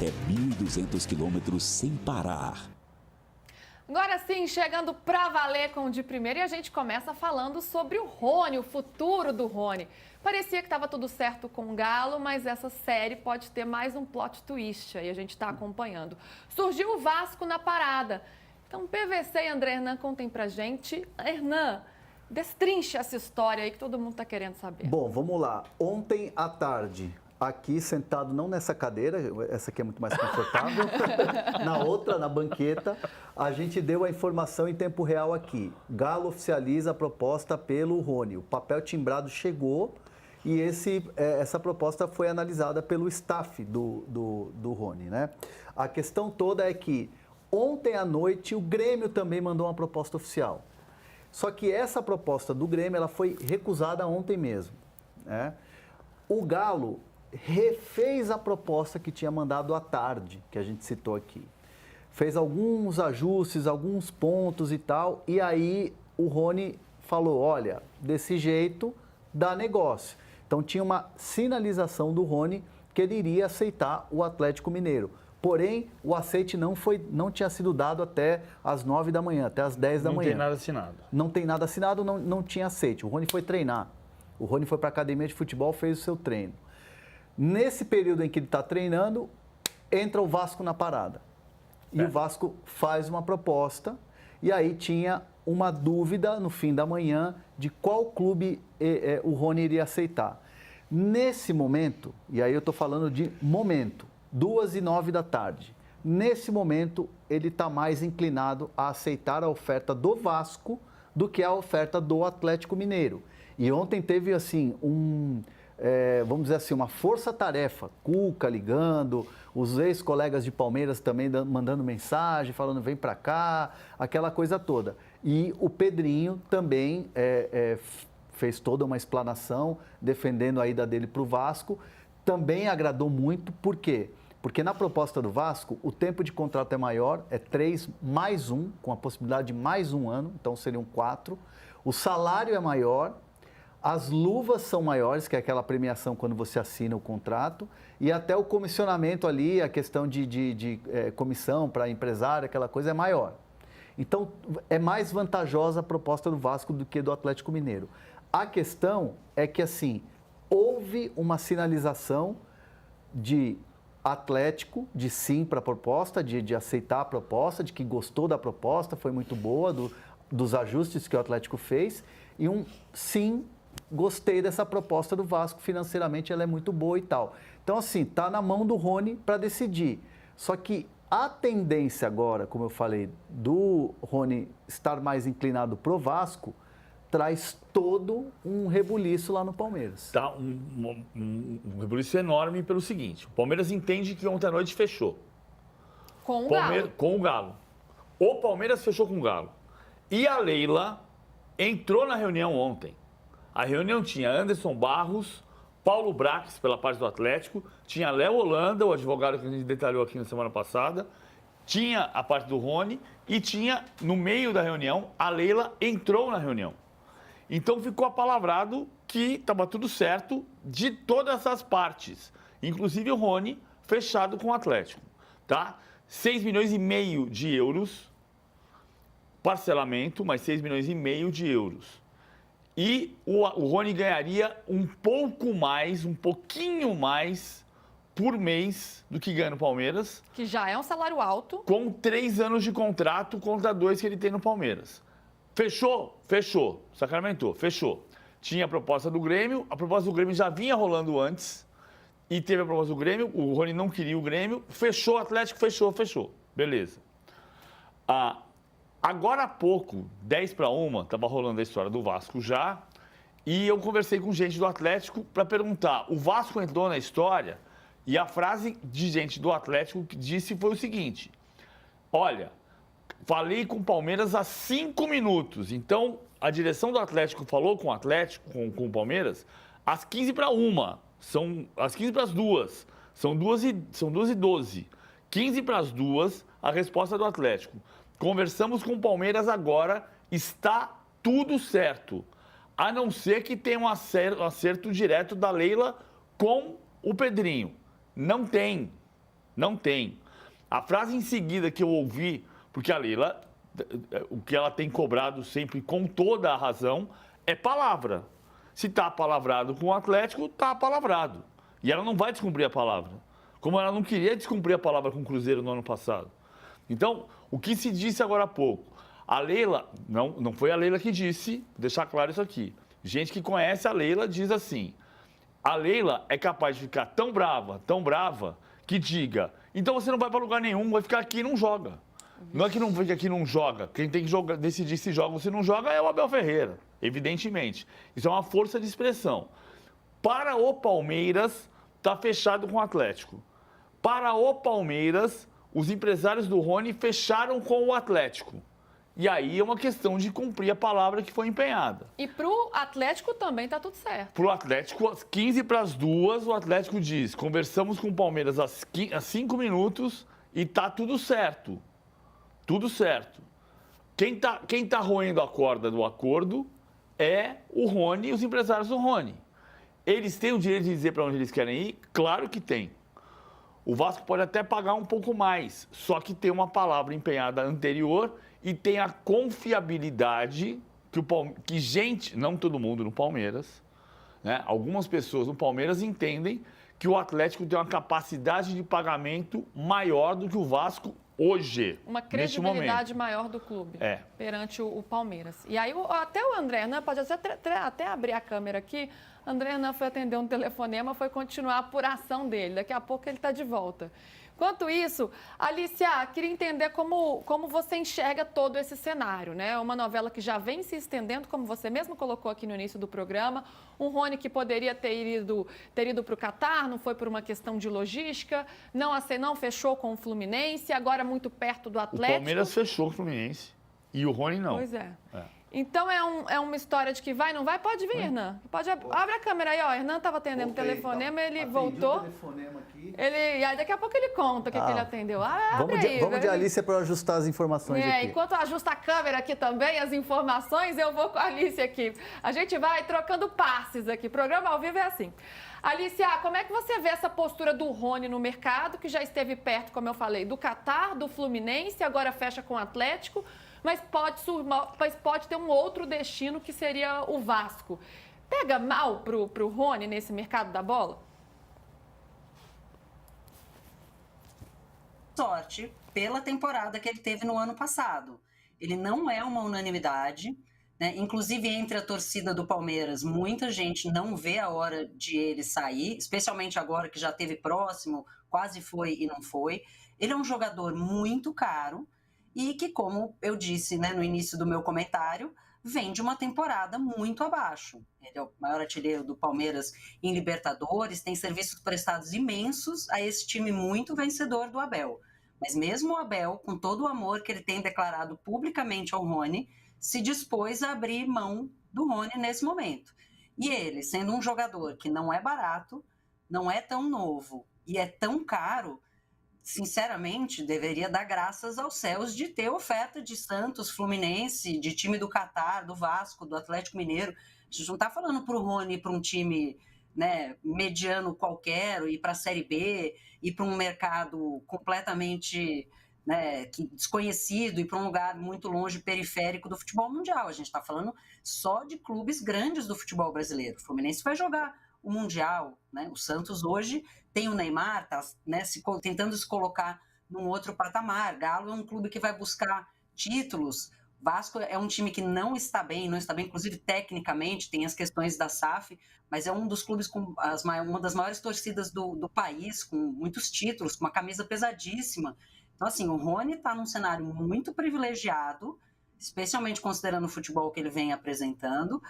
até 1.200 quilômetros sem parar. Agora sim, chegando pra valer com o de primeiro, e a gente começa falando sobre o Rony, o futuro do Rony. Parecia que estava tudo certo com o Galo, mas essa série pode ter mais um plot twist aí, a gente está acompanhando. Surgiu o Vasco na parada. Então, PVC e André Hernan contem pra gente. Hernan, destrinche essa história aí que todo mundo está querendo saber. Bom, vamos lá. Ontem à tarde, aqui sentado, não nessa cadeira, essa aqui é muito mais confortável, na outra, na banqueta, a gente deu a informação em tempo real aqui. Galo oficializa a proposta pelo Rony. O papel timbrado chegou e essa proposta foi analisada pelo staff do Rony, né? A questão toda é que ontem à noite o Grêmio também mandou uma proposta oficial. Só que essa proposta do Grêmio ela foi recusada ontem mesmo, né? O Galo refez a proposta que tinha mandado à tarde, que a gente citou aqui. Fez alguns ajustes, alguns pontos e tal, e aí o Rony falou, olha, desse jeito dá negócio. Então tinha uma sinalização do Rony que ele iria aceitar o Atlético Mineiro. Porém, o aceite não tinha sido dado até as 9 da manhã, até as 10 da manhã. Não tem nada assinado. Não tem nada assinado, não tinha aceite. O Rony foi treinar. O Rony foi para a academia de futebol, fez o seu treino. Nesse período em que ele está treinando, entra o Vasco na parada. E o Vasco faz uma proposta, e aí tinha uma dúvida no fim da manhã de qual clube o Rony iria aceitar. Nesse momento, e aí eu estou falando de momento, 2h09 da tarde. Nesse momento, ele está mais inclinado a aceitar a oferta do Vasco do que a oferta do Atlético Mineiro. E ontem teve, assim, vamos dizer assim, uma força-tarefa. Cuca ligando, os ex-colegas de Palmeiras também mandando mensagem, falando vem para cá, aquela coisa toda. E o Pedrinho também fez toda uma explanação, defendendo a ida dele para o Vasco. Também agradou muito, por quê? Porque na proposta do Vasco, o tempo de contrato é maior, é 3 mais 1, com a possibilidade de mais um ano, então seriam 4. O salário é maior, as luvas são maiores, que é aquela premiação quando você assina o contrato, e até o comissionamento ali, a questão de comissão para empresário, aquela coisa é maior. Então, é mais vantajosa a proposta do Vasco do que do Atlético Mineiro. A questão é que, assim, houve uma sinalização de Atlético, de sim para a proposta, de aceitar a proposta, de que gostou da proposta, foi muito boa, dos ajustes que o Atlético fez, e um sim, gostei dessa proposta do Vasco, financeiramente ela é muito boa e tal. Então, assim, está na mão do Rony para decidir. Só que a tendência agora, como eu falei, do Rony estar mais inclinado pro Vasco, traz todo um rebuliço lá no Palmeiras. Tá um rebuliço enorme pelo seguinte, o Palmeiras entende que ontem à noite fechou. Com o Galo. Com o Galo. O Palmeiras fechou com o Galo. E a Leila entrou na reunião ontem. A reunião tinha Anderson Barros, Paulo Brax, pela parte do Atlético, tinha Léo Holanda, o advogado que a gente detalhou aqui na semana passada, tinha a parte do Rony e tinha, no meio da reunião, a Leila entrou na reunião. Então ficou apalavrado que estava tudo certo de todas as partes, inclusive o Rony fechado com o Atlético, tá? 6,5 milhões de euros, parcelamento, mas 6,5 milhões de euros. E o Rony ganharia um pouco mais, um pouquinho mais por mês do que ganha no Palmeiras. Que já é um salário alto. Com 3 anos de contrato contra 2 que ele tem no Palmeiras. Fechou? Fechou. Sacramentou, fechou. Tinha a proposta do Grêmio, a proposta do Grêmio já vinha rolando antes, e teve a proposta do Grêmio, o Rony não queria o Grêmio, fechou o Atlético, fechou. Beleza. Agora há pouco, 10:01, estava rolando a história do Vasco já, e eu conversei com gente do Atlético para perguntar, o Vasco entrou na história, e a frase de gente do Atlético que disse foi o seguinte, olha, falei com o Palmeiras há 5 minutos. Então, a direção do Atlético falou com o Atlético, com o Palmeiras, às 15:01. São às 15:02. São 2h12. 15:02, a resposta do Atlético. Conversamos com o Palmeiras agora, está tudo certo. A não ser que tenha um acerto direto da Leila com o Pedrinho. Não tem. Não tem. A frase em seguida que eu ouvi, porque a Leila, o que ela tem cobrado sempre com toda a razão, é palavra. Se está palavrado com o Atlético, está palavrado. E ela não vai descumprir a palavra. Como ela não queria descumprir a palavra com o Cruzeiro no ano passado. Então, o que se disse agora há pouco? A Leila, não foi a Leila que disse, vou deixar claro isso aqui. Gente que conhece a Leila diz assim, a Leila é capaz de ficar tão brava, que diga, então você não vai para lugar nenhum, vai ficar aqui e não joga. Não é que não fica aqui e não joga. Quem tem que decidir se joga ou se não joga é o Abel Ferreira, evidentemente. Isso é uma força de expressão. Para o Palmeiras, está fechado com o Atlético. Para o Palmeiras, os empresários do Rony fecharam com o Atlético. E aí é uma questão de cumprir a palavra que foi empenhada. E pro Atlético também tá tudo certo. Pro Atlético, às 15:02, o Atlético diz, conversamos com o Palmeiras há 5 minutos e tá tudo certo. Tudo certo. Quem tá roendo a corda do acordo é o Rony e os empresários do Rony. Eles têm o direito de dizer para onde eles querem ir? Claro que tem. O Vasco pode até pagar um pouco mais, só que tem uma palavra empenhada anterior e tem a confiabilidade que gente, não todo mundo no Palmeiras, né? Algumas pessoas no Palmeiras entendem que o Atlético tem uma capacidade de pagamento maior do que o Vasco hoje. Uma credibilidade maior do clube perante o Palmeiras. E aí até o André Hernan, pode até abrir a câmera aqui, André Hernan foi atender um telefonema, foi continuar a apuração dele. Daqui a pouco ele está de volta. Enquanto isso, Alicia, queria entender como você enxerga todo esse cenário, né? Uma novela que já vem se estendendo, como você mesmo colocou aqui no início do programa. Um Rony que poderia ter ido para o Catar, não foi por uma questão de logística, não fechou com o Fluminense, agora muito perto do Atlético. O Palmeiras fechou com o Fluminense e o Rony não. Pois é. Então é uma história de que vai, não vai? Pode vir, Hernan. Abre a câmera aí, ó. Hernan estava atendendo o telefonema, ele voltou. O telefonema aqui. E aí daqui a pouco ele conta o que ele atendeu. Vamos de Alicia para ajustar as informações aqui. Enquanto ajusta a câmera aqui também, as informações, eu vou com a Alicia aqui. A gente vai trocando passes aqui. Programa ao vivo é assim. Alicia, como é que você vê essa postura do Rony no mercado, que já esteve perto, como eu falei, do Catar, do Fluminense, agora fecha com o Atlético, mas pode ter um outro destino que seria o Vasco. Pega mal pro Rony nesse mercado da bola? Sorte pela temporada que ele teve no ano passado. Ele não é uma unanimidade, né? Inclusive entre a torcida do Palmeiras, muita gente não vê a hora de ele sair, especialmente agora que já esteve próximo, quase foi e não foi. Ele é um jogador muito caro, e que, como eu disse, né, no início do meu comentário, vem de uma temporada muito abaixo. Ele é o maior artilheiro do Palmeiras em Libertadores, tem serviços prestados imensos a esse time muito vencedor do Abel. Mas mesmo o Abel, com todo o amor que ele tem declarado publicamente ao Rony, se dispôs a abrir mão do Rony nesse momento. E ele, sendo um jogador que não é barato, não é tão novo e é tão caro, sinceramente, deveria dar graças aos céus de ter oferta de Santos, Fluminense, de time do Catar, do Vasco, do Atlético Mineiro. A gente não está falando para o Rony ir para um time, né, mediano qualquer, ir para a Série B, ir para um mercado completamente, né, desconhecido, ir para um lugar muito longe, periférico do futebol mundial. A gente está falando só de clubes grandes do futebol brasileiro. O Fluminense vai jogar o Mundial, né? O Santos hoje tem o Neymar, tá, né, tentando se colocar num outro patamar. Galo é um clube que vai buscar títulos. Vasco é um time que não está bem, inclusive tecnicamente, tem as questões da SAF, mas é um dos clubes com uma das maiores torcidas do país, com muitos títulos, com uma camisa pesadíssima. Então, assim, o Rony está num cenário muito privilegiado, especialmente considerando o futebol que ele vem apresentando,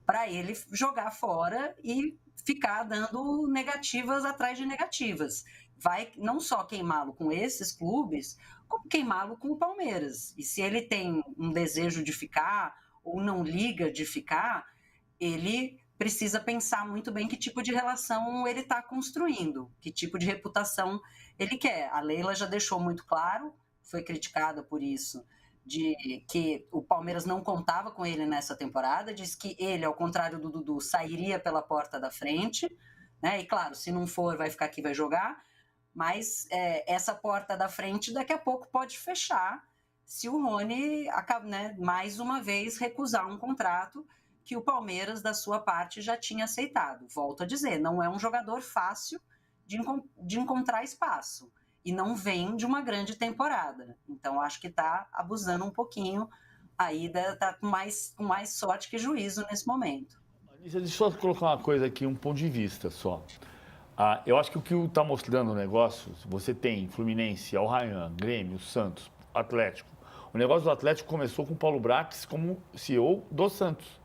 para ele jogar fora e ficar dando negativas atrás de negativas. Vai não só queimá-lo com esses clubes, como queimá-lo com o Palmeiras. E se ele tem um desejo de ficar ou não liga de ficar, ele precisa pensar muito bem que tipo de relação ele está construindo, que tipo de reputação ele quer. A Leila já deixou muito claro, foi criticada por isso, de que o Palmeiras não contava com ele nessa temporada, diz que ele, ao contrário do Dudu, sairia pela porta da frente, né? E claro, se não for, vai ficar aqui, vai jogar, Mas essa porta da frente daqui a pouco pode fechar se o Rony, né, mais uma vez, recusar um contrato que o Palmeiras, da sua parte, já tinha aceitado. Volto a dizer, não é um jogador fácil de encontrar espaço e não vem de uma grande temporada. Então, acho que está abusando um pouquinho, aí está com mais sorte que juízo nesse momento. Deixa eu só colocar uma coisa aqui, um ponto de vista só. Eu acho que o que está mostrando o negócio, você tem Fluminense, Al Rayyan, Grêmio, Santos, Atlético. O negócio do Atlético começou com o Paulo Brax como CEO do Santos.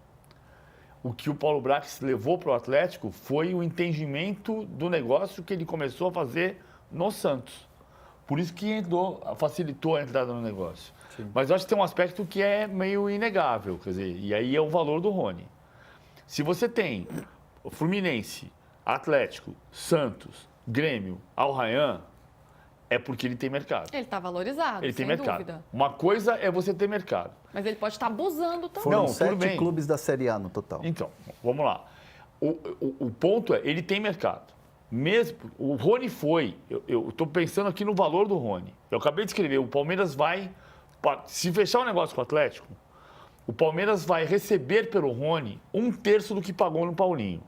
O que o Paulo Brax levou para o Atlético foi o entendimento do negócio que ele começou a fazer no Santos. Por isso que facilitou a entrada no negócio. Sim. Mas eu acho que tem um aspecto que é meio inegável, quer dizer, e aí é o valor do Rony. Se você tem Fluminense, Atlético, Santos, Grêmio, Al Rayyan, é porque ele tem mercado. Ele está valorizado, ele tem sem mercado. dúvida. Uma coisa é você ter mercado. Mas ele pode estar abusando também. Foram Não, 7 clubes da Série A no total. Então, vamos lá. O ponto é, ele tem mercado. Mesmo, o Rony foi, eu estou pensando aqui no valor do Rony. Eu acabei de escrever, o Palmeiras vai, se fechar o negócio com o Atlético, o Palmeiras vai receber pelo Rony 1/3 do que pagou no Paulinho.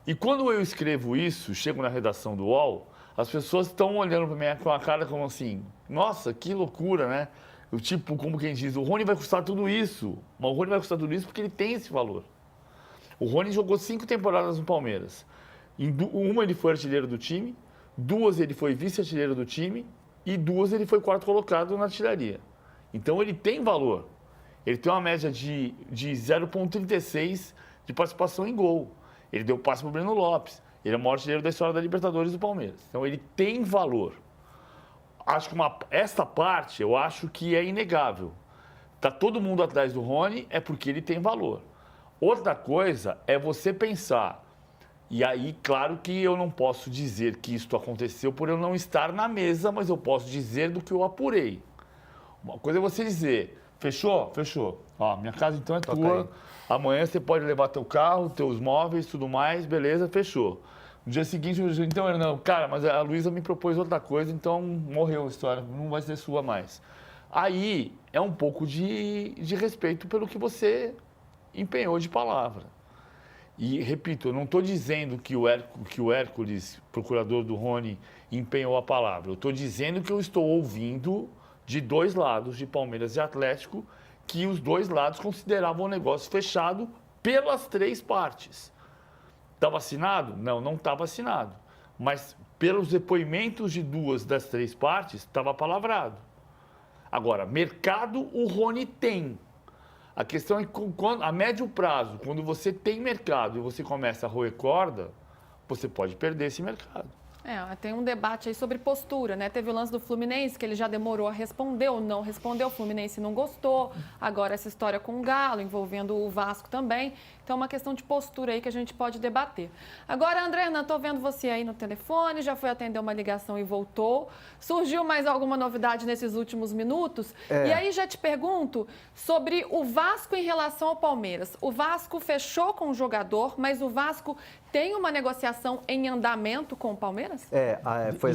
E quando eu escrevo isso, chego na redação do UOL, as pessoas estão olhando para mim com a cara como assim, nossa, que loucura, né? Eu, tipo, como quem diz, o Rony vai custar tudo isso. Mas o Rony vai custar tudo isso porque ele tem esse valor. O Rony jogou 5 temporadas no Palmeiras. Em uma ele foi artilheiro do time, 2 ele foi vice-artilheiro do time e 2 ele foi 4º colocado na artilharia. Então ele tem valor. Ele tem uma média de 0,36 de participação em gol. Ele deu passe para o Breno Lopes. Ele é o maior artilheiro da história da Libertadores do Palmeiras. Então ele tem valor. Acho que esta parte eu acho que é inegável. Tá todo mundo atrás do Rony é porque ele tem valor. Outra coisa é você pensar, e aí claro que eu não posso dizer que isto aconteceu por eu não estar na mesa, mas eu posso dizer do que eu apurei. Uma coisa é você dizer, fechou? Fechou. Ó, minha casa então é tua. Aí. Amanhã você pode levar teu carro, teus móveis, tudo mais, beleza, fechou. No dia seguinte, então, não, cara, mas a Luísa me propôs outra coisa, então morreu a história, não vai ser sua mais. Aí é um pouco de respeito pelo que você empenhou de palavra. E, repito, eu não estou dizendo que o Hércules, procurador do Rony, empenhou a palavra. Eu estou dizendo que eu estou ouvindo de 2 lados, de Palmeiras e Atlético, que os 2 lados consideravam o negócio fechado pelas 3 partes. Estava assinado? Não, não estava assinado. Mas pelos depoimentos de 2 das 3 partes, estava palavrado. Agora, mercado o Rony tem. A questão é que a médio prazo, quando você tem mercado e você começa a roer corda, você pode perder esse mercado. Tem um debate aí sobre postura, né? Teve o lance do Fluminense, que ele já demorou a responder ou não respondeu, o Fluminense não gostou. Agora essa história com o Galo, envolvendo o Vasco também. Então é uma questão de postura aí que a gente pode debater. Agora, André Hernan, estou vendo você aí no telefone, já foi atender uma ligação e voltou. Surgiu mais alguma novidade nesses últimos minutos? E aí já te pergunto sobre o Vasco em relação ao Palmeiras. O Vasco fechou com o jogador, mas o Vasco tem uma negociação em andamento com o Palmeiras? Foi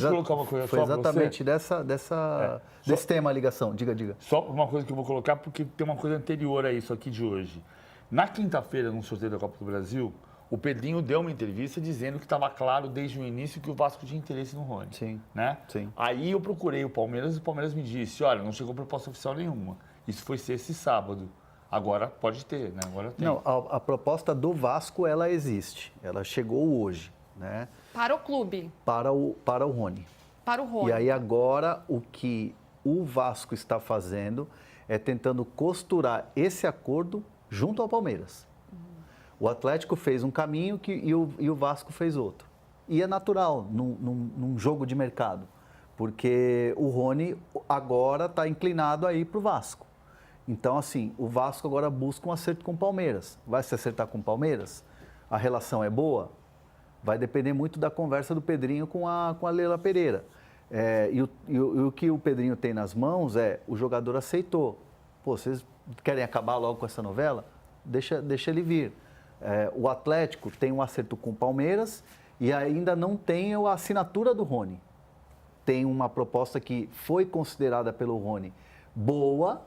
exatamente desse tema a ligação. Diga. Só uma coisa que eu vou colocar, porque tem uma coisa anterior a isso aqui de hoje. Na quinta-feira, no sorteio da Copa do Brasil, o Pedrinho deu uma entrevista dizendo que estava claro desde o início que o Vasco tinha interesse no Rony. Sim. Né? Sim. Aí eu procurei o Palmeiras e o Palmeiras me disse, olha, não chegou proposta oficial nenhuma. Isso foi sexta e sábado. Agora pode ter, né? Agora tem. Não, a proposta do Vasco, ela existe. Ela chegou hoje, né? Para o clube. Para o Rony. Para o Rony. E aí agora o que o Vasco está fazendo é tentando costurar esse acordo junto ao Palmeiras. O Atlético fez um caminho e o Vasco fez outro. E é natural num jogo de mercado, porque o Rony agora está inclinado aí para o Vasco. Então, assim, o Vasco agora busca um acerto com o Palmeiras. Vai se acertar com o Palmeiras? A relação é boa? Vai depender muito da conversa do Pedrinho com a Leila Pereira. E o que o Pedrinho tem nas mãos o jogador aceitou. Pô, vocês querem acabar logo com essa novela? Deixa ele vir. O Atlético tem um acerto com o Palmeiras e ainda não tem a assinatura do Rony. tem uma proposta que foi considerada pelo Rony boa,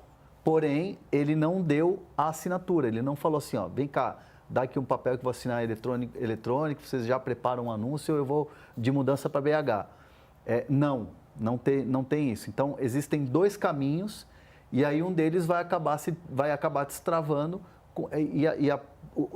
porém ele não deu a assinatura. Ele não falou assim, ó, vem cá, dá aqui um papel que eu vou assinar eletrônico, vocês já preparam um anúncio, eu vou de mudança para BH. Não tem isso. Então, existem 2 caminhos e aí um deles vai acabar destravando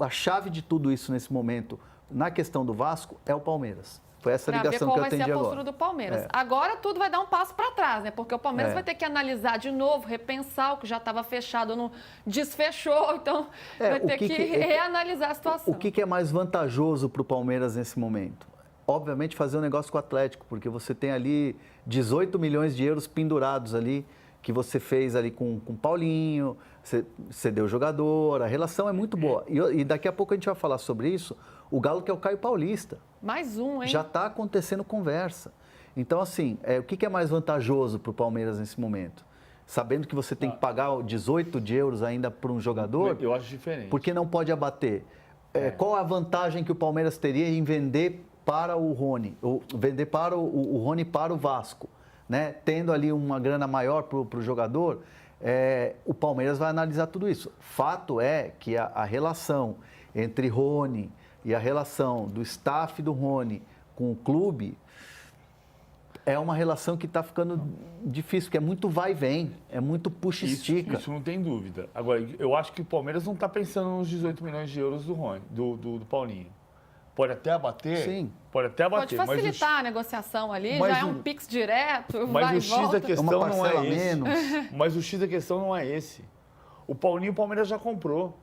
a chave de tudo isso nesse momento, na questão do Vasco, é o Palmeiras. Foi essa ligação que eu atendi agora. Qual vai ser a postura do Palmeiras. Agora tudo vai dar um passo para trás, né? Porque o Palmeiras vai ter que analisar de novo, repensar o que já estava fechado, não desfechou, então vai ter que reanalisar a situação. O que é mais vantajoso para o Palmeiras nesse momento? Obviamente fazer um negócio com o Atlético, porque você tem ali 18 milhões de euros pendurados ali, que você fez ali com o Paulinho, você deu jogador, a relação é muito boa. E daqui a pouco a gente vai falar sobre isso, o Galo que é o Caio Paulista. Mais um, hein? Já está acontecendo conversa. Então, assim, o que é mais vantajoso para o Palmeiras nesse momento? Sabendo que você tem que pagar 18 de euros ainda para um jogador? Eu acho diferente. Porque não pode abater. Qual a vantagem que o Palmeiras teria em vender para o Rony? Ou vender para o Rony para o Vasco? Né? Tendo ali uma grana maior para o jogador, o Palmeiras vai analisar tudo isso. Fato é que a relação entre Rony e a relação do staff do Rony com o clube é uma relação que está ficando difícil, porque é muito vai e vem, é muito puxa e estica. Isso não tem dúvida. Agora, eu acho que o Palmeiras não está pensando nos 18 milhões de euros do Rony, do Paulinho. Pode até abater? Sim. Pode até abater. Pode facilitar a negociação ali, mas já é um Pix direto, mas vai o e X volta. da questão não é esse. Menos. Mas o X da questão não é esse. O Paulinho, o Palmeiras já comprou.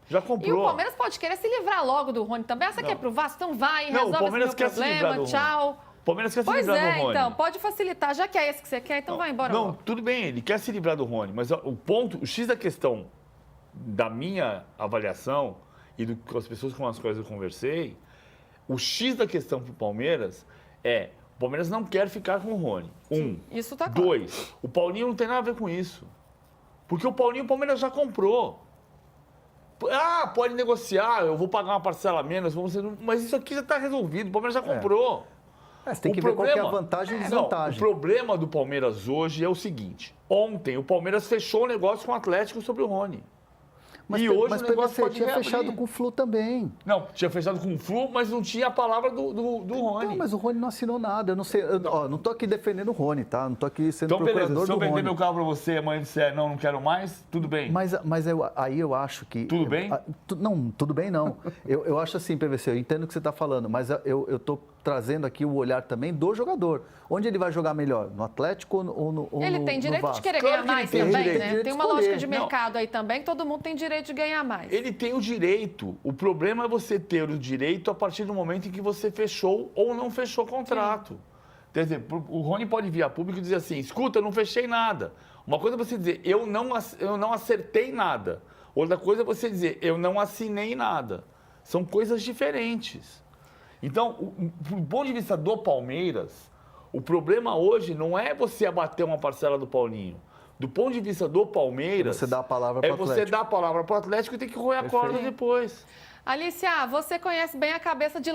Já comprou. E o Palmeiras pode querer se livrar logo do Rony também. Essa aqui é pro Vasco, então vai, resolve esse meu problema, tchau. O Palmeiras quer se livrar do Rony. Pois é, então, pode facilitar. Já que é esse que você quer, então vai embora Não, logo. tudo bem, ele quer se livrar do Rony, mas o X da questão, da minha avaliação e com as pessoas com as quais eu conversei, o X da questão pro Palmeiras o Palmeiras não quer ficar com o Rony. Isso tá claro. 2, o Paulinho não tem nada a ver com isso. Porque o Paulinho, o Palmeiras já comprou. Pode negociar, eu vou pagar uma parcela a menos, mas isso aqui já está resolvido, o Palmeiras já comprou. Você tem que ver qual que é a vantagem e desvantagem. O problema do Palmeiras hoje é o seguinte, ontem o Palmeiras fechou o negócio com o Atlético sobre o Rony. Mas, e hoje o negócio PVC pode tinha reabrir. fechado com o Flu também. Não, tinha fechado com o Flu, mas não tinha a palavra do Rony. Não, mas o Rony não assinou nada. Eu não sei. Não estou aqui defendendo o Rony, tá? Não estou aqui sendo então, procurador beleza, se eu do vender Rony. meu carro para você, amanhã disser não quero mais, tudo bem. Mas aí eu acho que... Tudo bem? Não, tudo bem não. Eu acho assim, PVC, eu entendo o que você está falando, mas eu estou trazendo aqui o olhar também do jogador. Onde ele vai jogar melhor? No Atlético ou no Vasco? Ele tem direito de querer Claro ganhar que ele mais tem também, direito. né? Tem uma escolher. lógica de mercado aí também, todo mundo tem direito de ganhar mais. Ele tem o direito. O problema é você ter o direito a partir do momento em que você fechou ou não fechou o contrato. Quer dizer, o Rony pode vir a público e dizer assim, escuta, eu não fechei nada. Uma coisa é você dizer, eu não acertei nada. Outra coisa é você dizer, eu não assinei nada. São coisas diferentes. Então, do ponto de vista do Palmeiras, o problema hoje não é você abater uma parcela do Paulinho. Do ponto de vista do Palmeiras, você dá a palavra para o você dar a palavra para o Atlético e tem que roer a corda depois. Alicia, você conhece bem a cabeça de